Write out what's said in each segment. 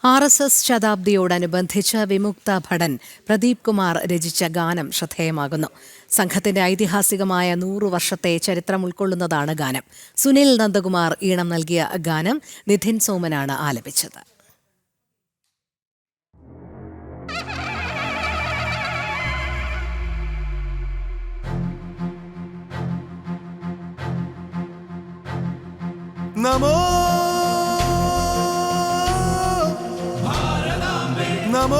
RSS ശതാബ്ദിയോടനുബന്ധിച്ച് വിമുക്ത ഭടൻ പ്രദീപ് കുമാർ രചിച്ച ഗാനം ശ്രദ്ധേയമാകുന്നു. സംഘത്തിന്റെ ഐതിഹാസികമായ 100 വർഷത്തെ ചരിത്രം ഉൾക്കൊള്ളുന്നതാണ് ഗാനം. സുനിൽ നന്ദകുമാർ ഈണം നൽകിയ ഗാനം നിധിൻ സോമനാണ് ആലപിച്ചത്. നമോ നമോ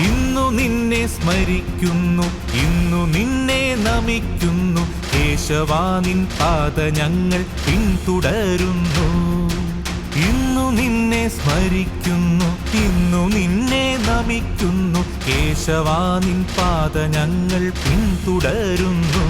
ഇന്നു നിന്നെ സ്മരിക്കുന്നു, ഇന്നു നിന്നെ നമിക്കുന്നു, കേശവാനിൻ പാത ഞങ്ങൾ പിന്തുടരുന്നു. ഇന്നു നിന്നെ സ്മരിക്കുന്നു, ഇന്നു നിന്നെ നമിക്കുന്നു, കേശവാനിൻ പാത ഞങ്ങൾ പിന്തുടരുന്നു.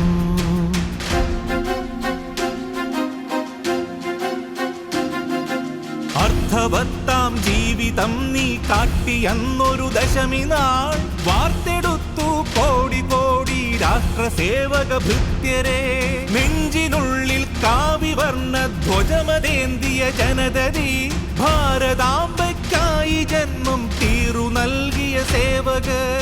അർത്ഥവത്താം ജീവിതം നീ കാട്ടിയെന്നൊരു ദശമി നാൾ വാർത്തെടുത്തു കോടി കോടി രാഷ്ട്രസേവക ഭൃത്യരെ. നെഞ്ചിനുള്ളിൽ കാവിവർണ്ണ ധ്വജമതേന്തിയ ജനതതി, ഭാരതാംബയ്ക്കായി ജന്മം തീറു നൽകിയ സേവകർ.